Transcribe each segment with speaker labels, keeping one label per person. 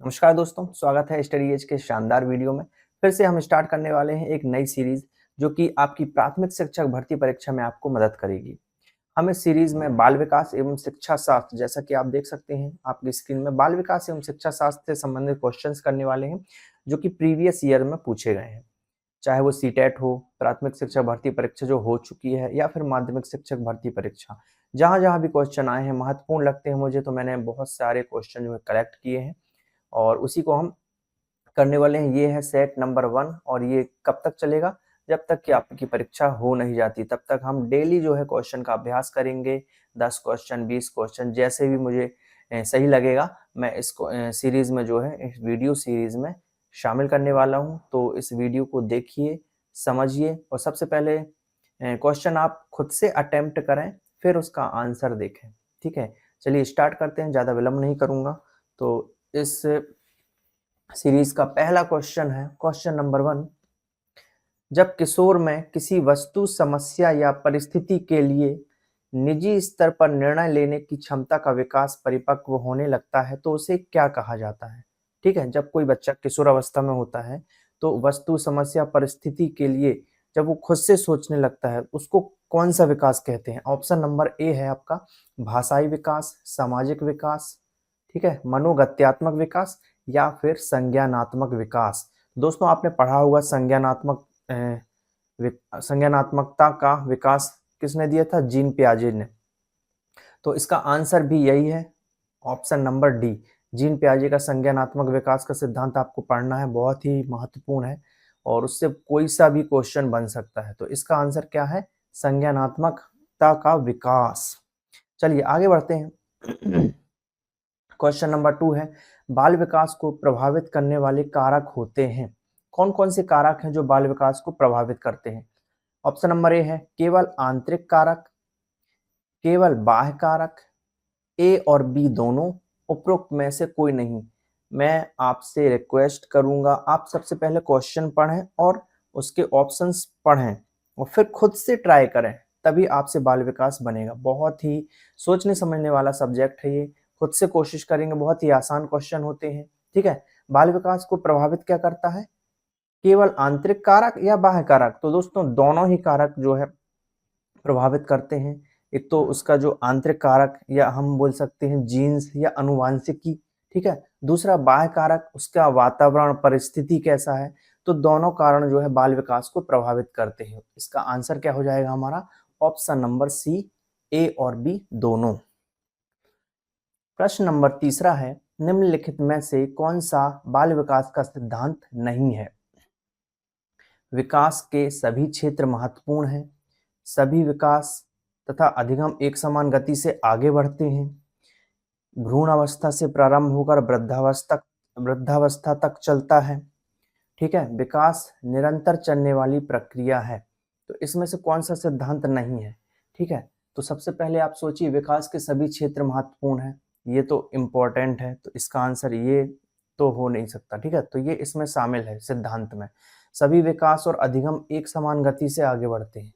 Speaker 1: नमस्कार दोस्तों, स्वागत है स्टडी एज के शानदार वीडियो में। फिर से हम स्टार्ट करने वाले हैं एक नई सीरीज जो कि आपकी प्राथमिक शिक्षक भर्ती परीक्षा में आपको मदद करेगी। हम इस सीरीज में बाल विकास एवं शिक्षा शास्त्र, जैसा कि आप देख सकते हैं आपकी स्क्रीन में, बाल विकास एवं शिक्षा शास्त्र से संबंधित क्वेश्चंस करने वाले हैं जो कि प्रीवियस ईयर में पूछे गए हैं। चाहे वो सीटेट हो, प्राथमिक शिक्षक भर्ती परीक्षा जो हो चुकी है, या फिर माध्यमिक शिक्षक भर्ती परीक्षा, जहाँ जहाँ भी क्वेश्चन आए हैं महत्वपूर्ण लगते हैं मुझे, तो मैंने बहुत सारे क्वेश्चन जो है कलेक्ट किए हैं और उसी को हम करने वाले हैं। ये है सेट नंबर 1 और ये कब तक चलेगा? जब तक कि आपकी परीक्षा हो नहीं जाती, तब तक हम डेली जो है क्वेश्चन का अभ्यास करेंगे। 10 क्वेश्चन, 20 क्वेश्चन, जैसे भी मुझे सही लगेगा मैं इसको सीरीज में जो है, इस वीडियो सीरीज में शामिल करने वाला हूँ। तो इस वीडियो को देखिए, समझिए और सबसे पहले क्वेश्चन आप खुद से अटेम्प्ट करें, फिर उसका आंसर देखें। ठीक है, चलिए स्टार्ट करते हैं, ज़्यादा विलंब नहीं करूँगा। तो इस सीरीज का पहला क्वेश्चन है, क्वेश्चन नंबर 1। जब किशोर में किसी वस्तु, समस्या या परिस्थिति के लिए निजी स्तर पर निर्णय लेने की क्षमता का विकास परिपक्व होने लगता है तो उसे क्या कहा जाता है? ठीक है, जब कोई बच्चा किशोर अवस्था में होता है तो वस्तु, समस्या, परिस्थिति के लिए जब वो खुद से सोचने लगता है, उसको कौन सा विकास कहते हैं? ऑप्शन नंबर ए है आपका भाषाई विकास, सामाजिक विकास, ठीक है, मनोगत्यात्मक विकास, या फिर संज्ञानात्मक विकास। दोस्तों आपने पढ़ा होगा संज्ञानात्मकता का विकास किसने दिया था? जीन पियाजे ने। तो इसका आंसर भी यही है, ऑप्शन नंबर डी। जीन पियाजे का संज्ञानात्मक विकास का सिद्धांत आपको पढ़ना है, बहुत ही महत्वपूर्ण है और उससे कोई सा भी क्वेश्चन बन सकता है। तो इसका आंसर क्या है? संज्ञानात्मकता का विकास। चलिए आगे बढ़ते हैं। क्वेश्चन नंबर 2 है, बाल विकास को प्रभावित करने वाले कारक होते हैं। कौन कौन से कारक हैं जो बाल विकास को प्रभावित करते हैं? ऑप्शन नंबर ए है केवल आंतरिक कारक, केवल बाह्य कारक, ए और बी दोनों, उपरोक्त में से कोई नहीं। मैं आपसे रिक्वेस्ट करूंगा आप सबसे पहले क्वेश्चन पढ़ें और उसके ऑप्शंस पढ़ें और फिर खुद से ट्राई करें, तभी आपसे बाल विकास बनेगा। बहुत ही सोचने समझने वाला सब्जेक्ट है ये, खुद से कोशिश करेंगे, बहुत ही आसान क्वेश्चन होते हैं। ठीक है, बाल विकास को प्रभावित क्या करता है? केवल आंतरिक कारक या बाह्य कारक? तो दोस्तों दोनों ही कारक जो है प्रभावित करते हैं। एक तो उसका जो आंतरिक कारक, या हम बोल सकते हैं जीन्स या अनुवांशिकी, ठीक है। दूसरा बाह्य कारक, उसका वातावरण, परिस्थिति कैसा है। तो दोनों कारण जो है बाल विकास को प्रभावित करते हैं। इसका आंसर क्या हो जाएगा हमारा? ऑप्शन नंबर सी, ए और बी दोनों। प्रश्न नंबर 3 है, निम्नलिखित में से कौन सा बाल विकास का सिद्धांत नहीं है? विकास के सभी क्षेत्र महत्वपूर्ण हैं, सभी विकास तथा अधिगम एक समान गति से आगे बढ़ते हैं, भ्रूण अवस्था से प्रारंभ होकर वृद्धावस्था तक चलता है, ठीक है, विकास निरंतर चलने वाली प्रक्रिया है। तो इसमें से कौन सा सिद्धांत नहीं है? ठीक है, तो सबसे पहले आप सोचिए, विकास के सभी क्षेत्र महत्वपूर्ण है, ये तो इम्पोर्टेंट है, तो इसका आंसर ये तो हो नहीं सकता। ठीक है, तो ये इसमें शामिल है सिद्धांत में। सभी विकास और अधिगम एक समान गति से आगे बढ़ते हैं,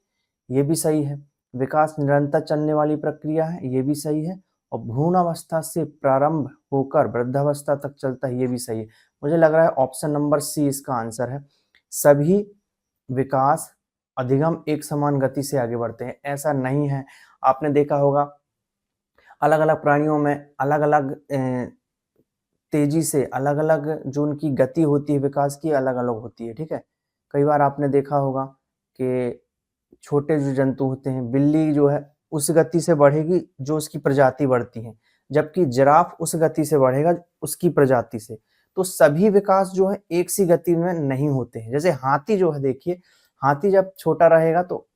Speaker 1: ये भी सही है। विकास निरंतर चलने वाली प्रक्रिया है, ये भी सही है। और भ्रूण अवस्था से प्रारंभ होकर वृद्धावस्था तक चलता है, ये भी सही है। मुझे लग रहा है ऑप्शन नंबर सी इसका आंसर है। सभी विकास अधिगम एक समान गति से आगे बढ़ते हैं, ऐसा नहीं है। आपने देखा होगा अलग अलग प्राणियों में अलग अलग तेजी से, अलग अलग जो उनकी गति होती है विकास की, अलग अलग होती है। ठीक है, कई बार आपने देखा होगा कि छोटे जो जंतु होते हैं, बिल्ली जो है उस गति से बढ़ेगी जो उसकी प्रजाति बढ़ती है, जबकि जिराफ उस गति से बढ़ेगा उसकी प्रजाति से। तो सभी विकास जो है एक सी गति में नहीं होते हैं। जैसे हाथी जो है, देखिए हाथी जब छोटा रहेगा तो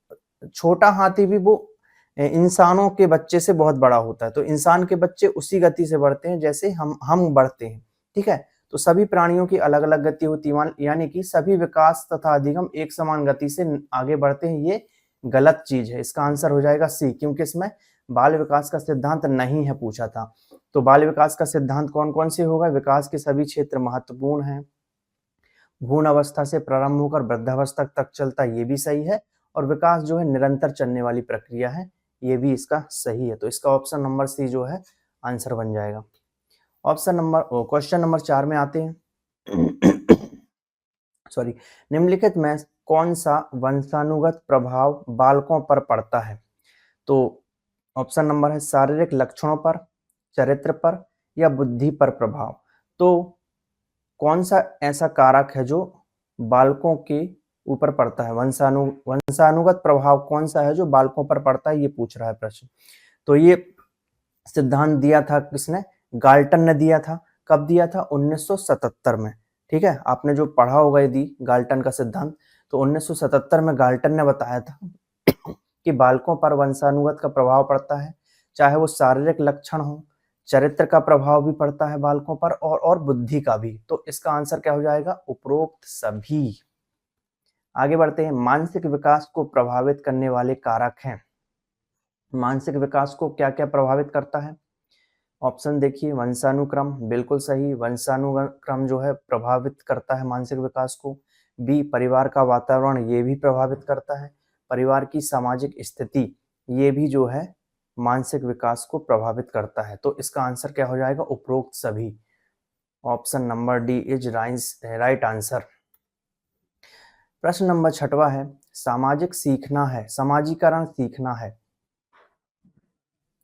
Speaker 1: छोटा हाथी भी वो इंसानों के बच्चे से बहुत बड़ा होता है, तो इंसान के बच्चे उसी गति से बढ़ते हैं जैसे हम बढ़ते हैं। ठीक है, तो सभी प्राणियों की अलग अलग गति होती है, यानी कि सभी विकास तथा अधिगम एक समान गति से आगे बढ़ते हैं, ये गलत चीज है। इसका आंसर हो जाएगा सी, क्योंकि इसमें बाल विकास का सिद्धांत नहीं है पूछा था। तो बाल विकास का सिद्धांत कौन कौन से होगा? विकास के सभी क्षेत्र महत्वपूर्ण हैं, भ्रूण अवस्था से प्रारंभ होकर वृद्धावस्था तक चलता है, ये भी सही है। और विकास जो है निरंतर चलने वाली प्रक्रिया है, ये भी इसका सही है। तो इसका ऑप्शन नंबर सी जो है आंसर बन जाएगा। क्वेश्चन नंबर 4 में आते हैं। सॉरी, निम्नलिखित में कौन सा वंशानुगत प्रभाव बालकों पर पड़ता है? तो ऑप्शन नंबर है शारीरिक लक्षणों पर, चरित्र पर या बुद्धि पर प्रभाव। तो कौन सा ऐसा कारक है जो बालकों के ऊपर पड़ता है? वंशानुगत प्रभाव कौन सा है जो बालकों पर पड़ता है, ये पूछ रहा है प्रश्न। तो ये सिद्धांत दिया था किसने? गाल्टन ने दिया था। कब दिया था? 1977 में। ठीक है, आपने जो पढ़ा होगा यदि गाल्टन का सिद्धांत, तो 1977 में गाल्टन ने बताया था कि बालकों पर वंशानुगत का प्रभाव पड़ता है, चाहे वो शारीरिक लक्षण हो, चरित्र का प्रभाव भी पड़ता है बालकों पर, और बुद्धि का भी। तो इसका आंसर क्या हो जाएगा? उपरोक्त सभी। आगे बढ़ते हैं। मानसिक विकास को प्रभावित करने वाले कारक हैं। मानसिक विकास को क्या क्या प्रभावित करता है? ऑप्शन देखिए, वंशानुक्रम, बिल्कुल सही, वंशानुक्रम जो है प्रभावित करता है मानसिक विकास को। बी, परिवार का वातावरण, ये भी प्रभावित करता है। परिवार की सामाजिक स्थिति, ये भी जो है मानसिक विकास को प्रभावित करता है। तो इसका आंसर क्या हो जाएगा? उपरोक्त सभी। Option number D is right answer. प्रश्न नंबर 6वां है, सामाजिक सीखना है, सामाजिकरण सीखना है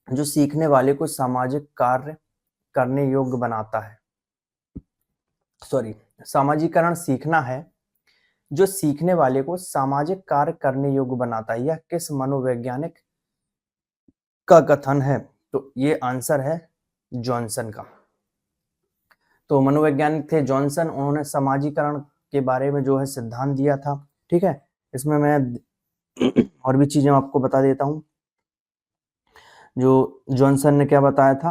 Speaker 1: जो सीखने वाले को सामाजिक कार्य करने योग्य बनाता है। सामाजिकरण सीखना है जो सीखने वाले को सामाजिक कार्य करने योग्य बनाता है। यह किस मनोवैज्ञानिक का कथन है? तो ये आंसर है जॉनसन का। तो मनोवैज्ञानिक थे जॉनसन, उन्होंने सामाजिकरण के बारे में जो है सिद्धांत दिया था। ठीक है, इसमें मैं और भी चीजें आपको बता देता हूं। जो जॉनसन ने क्या बताया था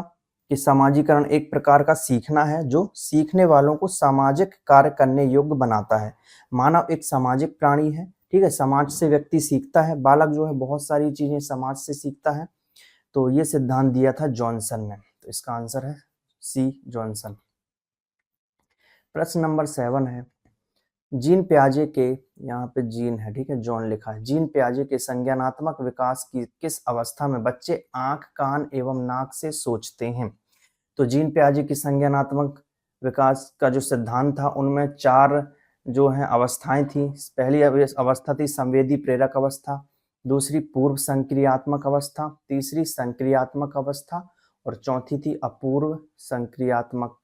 Speaker 1: कि सामाजिकरण एक प्रकार का सीखना है जो सीखने वालों को सामाजिक कार्य करने योग्य बनाता है। मानव एक सामाजिक प्राणी है। ठीक है, समाज से व्यक्ति सीखता है, बालक जो है बहुत सारी चीजें समाज से सीखता है। तो ये सिद्धांत दिया था जॉनसन ने। तो इसका आंसर है सी, जॉनसन। प्रश्न नंबर 7 है, जीन पियाजे के, यहाँ पे जीन है, ठीक है, जॉन लिखा है। जीन पियाजे के संज्ञानात्मक विकास की किस अवस्था में बच्चे आंख, कान एवं नाक से सोचते हैं? तो जीन पियाजे की संज्ञानात्मक विकास का जो सिद्धांत था, उनमें 4 जो है अवस्थाएं थी। पहली अवस्था थी संवेदी प्रेरक अवस्था, दूसरी पूर्व संक्रियात्मक अवस्था, तीसरी संक्रियात्मक अवस्था और चौथी थी अपूर्व संक्रियात्मक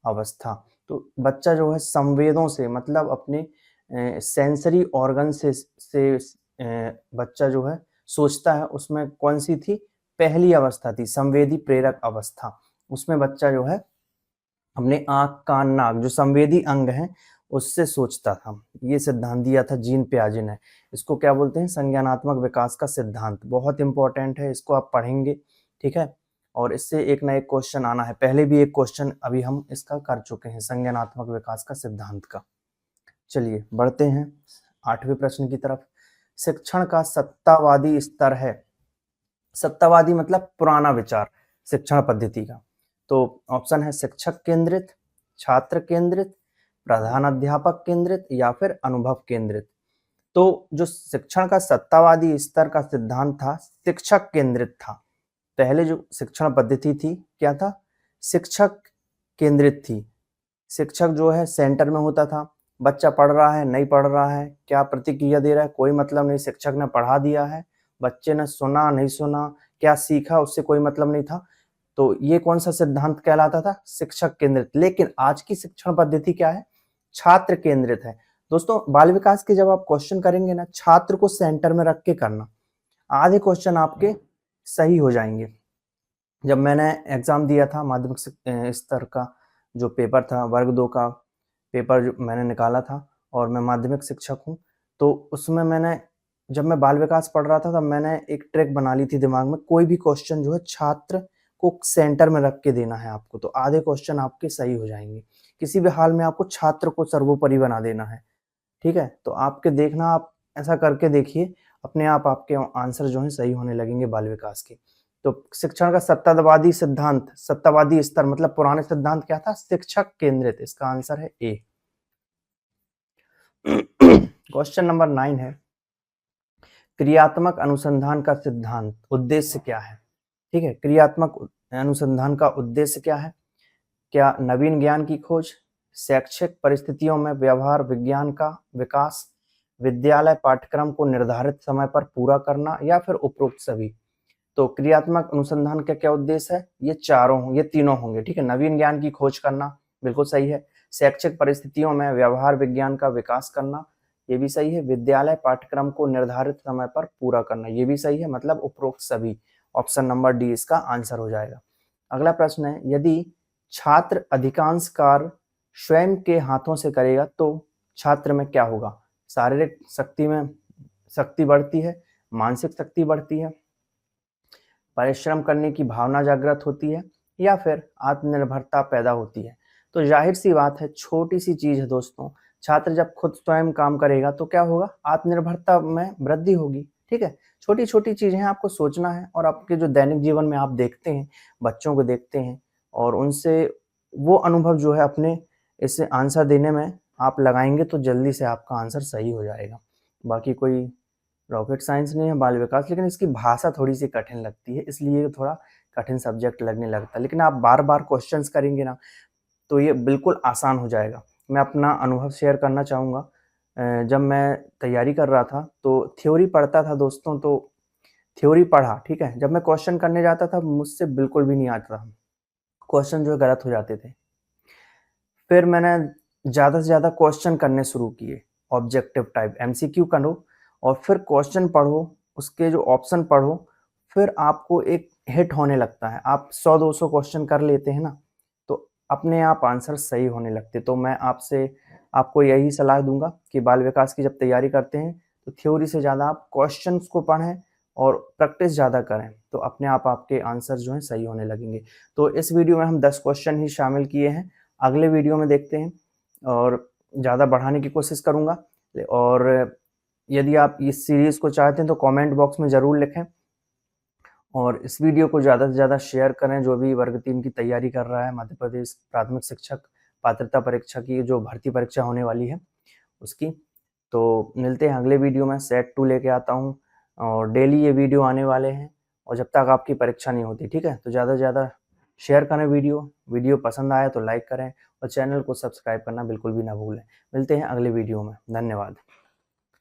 Speaker 1: अवस्था। तो बच्चा जो है संवेदों से, मतलब अपने सेंसरी ऑर्गन से बच्चा जो है सोचता है। उसमें कौन सी थी? पहली अवस्था थी संवेदी प्रेरक अवस्था। उसमें बच्चा जो है अपने आंख, कान, नाक, जो संवेदी अंग हैं, उससे सोचता था। ये सिद्धांत दिया था जीन पियाजे ने। इसको क्या बोलते हैं? संज्ञानात्मक विकास का सिद्धांत। बहुत इंपॉर्टेंट है, इसको आप पढ़ेंगे। ठीक है, और इससे एक ना एक क्वेश्चन आना है। पहले भी एक क्वेश्चन अभी हम इसका कर चुके हैं, संज्ञानात्मक विकास का सिद्धांत का। चलिए बढ़ते हैं 8वें प्रश्न की तरफ। शिक्षण का सत्तावादी स्तर है। सत्तावादी मतलब पुराना विचार शिक्षण पद्धति का। तो ऑप्शन है शिक्षक केंद्रित, छात्र केंद्रित, प्रधान अध्यापक केंद्रित या फिर अनुभव केंद्रित। तो जो शिक्षण का सत्तावादी स्तर का सिद्धांत था, शिक्षक केंद्रित था। पहले जो शिक्षण पद्धति थी क्या था? शिक्षक केंद्रित थी। शिक्षक जो है सेंटर में होता था। बच्चा पढ़ रहा है, नहीं पढ़ रहा है, क्या प्रतिक्रिया दे रहा है, कोई मतलब नहीं। शिक्षक ने पढ़ा दिया है, बच्चे ने सुना नहीं सुना, क्या सीखा, उससे कोई मतलब नहीं था। तो ये कौन सा सिद्धांत कहलाता था? शिक्षक केंद्रित। लेकिन आज की शिक्षण पद्धति क्या है? छात्र केंद्रित है। दोस्तों, बाल विकास के जब आप क्वेश्चन करेंगे ना, छात्र को सेंटर में रख के करना, आधे क्वेश्चन आपके सही हो जाएंगे। जब मैंने एग्जाम दिया था माध्यमिक स्तर का, जो पेपर था वर्ग 2 का पेपर जो मैंने निकाला था, और मैं माध्यमिक शिक्षक हूँ, तो उसमें मैंने, जब मैं बाल विकास पढ़ रहा था, तब मैंने एक ट्रिक बना ली थी दिमाग में, कोई भी क्वेश्चन जो है छात्र को सेंटर में रख के देना है आपको, तो आधे क्वेश्चन आपके सही हो जाएंगे। किसी भी हाल में आपको छात्र को सर्वोपरि बना देना है। ठीक है, तो आपके देखना, आप ऐसा करके देखिए, अपने आप आपके आंसर जो है सही होने लगेंगे बाल विकास के। तो शिक्षण का सत्तावादी सिद्धांत, सत्तावादी स्तर मतलब पुराने सिद्धांत क्या था? शिक्षक केंद्रित। इसका आंसर है ए। क्वेश्चन नंबर 9 है, क्रियात्मक अनुसंधान का सिद्धांत उद्देश्य क्या है? ठीक है, क्रियात्मक अनुसंधान का उद्देश्य क्या है? क्या नवीन ज्ञान की खोज, शैक्षिक परिस्थितियों में व्यवहार विज्ञान का विकास, विद्यालय पाठ्यक्रम को निर्धारित समय पर पूरा करना, या फिर उपरोक्त सभी। तो क्रियात्मक अनुसंधान का क्या उद्देश्य है? ये तीनों होंगे, ठीक है। नवीन ज्ञान की खोज करना, बिल्कुल सही है। शैक्षिक परिस्थितियों में व्यवहार विज्ञान का विकास करना, ये भी सही है। विद्यालय पाठ्यक्रम को निर्धारित समय पर पूरा करना, ये भी सही है। मतलब उपरोक्त सभी, ऑप्शन नंबर डी इसका आंसर हो जाएगा। अगला प्रश्न है, यदि छात्र अधिकांश कार्य स्वयं के हाथों से करेगा तो छात्र में क्या होगा? शारीरिक शक्ति बढ़ती है, मानसिक शक्ति बढ़ती है, परिश्रम करने की भावना जागृत होती है, या फिर आत्मनिर्भरता पैदा होती है। तो जाहिर सी बात है, छोटी सी चीज है दोस्तों, छात्र जब खुद स्वयं काम करेगा तो क्या होगा? आत्मनिर्भरता में वृद्धि होगी, ठीक है। छोटी छोटी चीजें हैं, आपको सोचना है, और आपके जो दैनिक जीवन में आप देखते हैं, बच्चों को देखते हैं, और उनसे वो अनुभव जो है अपने इस आंसर देने में आप लगाएंगे तो जल्दी से आपका आंसर सही हो जाएगा। बाकी कोई रॉकेट साइंस नहीं है बाल विकास, लेकिन इसकी भाषा थोड़ी सी कठिन लगती है, इसलिए थोड़ा कठिन सब्जेक्ट लगने लगता है। लेकिन आप बार बार क्वेश्चंस करेंगे ना तो ये बिल्कुल आसान हो जाएगा। मैं अपना अनुभव शेयर करना चाहूँगा। जब मैं तैयारी कर रहा था तो थ्योरी पढ़ता था दोस्तों, तो थ्योरी पढ़ा, ठीक है। जब मैं क्वेश्चन करने जाता था मुझसे बिल्कुल भी नहीं आता था, क्वेश्चन जो है गलत हो जाते थे। फिर मैंने ज़्यादा से ज़्यादा क्वेश्चन करने शुरू किए, ऑब्जेक्टिव टाइप एमसीक्यू करो, और फिर क्वेश्चन पढ़ो, उसके जो ऑप्शन पढ़ो, फिर आपको एक हिट होने लगता है। आप 100-200 क्वेश्चन कर लेते हैं ना, तो अपने आप आंसर सही होने लगते। तो मैं आपको यही सलाह दूंगा कि बाल विकास की जब तैयारी करते हैं तो थ्योरी से ज़्यादा आप क्वेश्चंस को पढ़ें और प्रैक्टिस ज़्यादा करें, तो अपने आप आपके आंसर जो हैं सही होने लगेंगे। तो इस वीडियो में हम 10 क्वेश्चन ही शामिल किए हैं, अगले वीडियो में देखते हैं, और ज़्यादा बढ़ाने की कोशिश करूँगा। और यदि आप इस सीरीज़ को चाहते हैं तो कमेंट बॉक्स में ज़रूर लिखें, और इस वीडियो को ज़्यादा से ज़्यादा शेयर करें। जो भी वर्ग 3 की तैयारी कर रहा है, मध्य प्रदेश प्राथमिक शिक्षक पात्रता परीक्षा की जो भर्ती परीक्षा होने वाली है उसकी। तो मिलते हैं अगले वीडियो में, सेट 2 लेके आता हूँ, और डेली ये वीडियो आने वाले हैं, और जब तक आपकी परीक्षा नहीं होती, ठीक है। तो ज़्यादा से ज़्यादा शेयर करें वीडियो पसंद आया तो लाइक करें, और चैनल को सब्सक्राइब करना बिल्कुल भी ना भूलें। मिलते हैं अगले वीडियो में, धन्यवाद।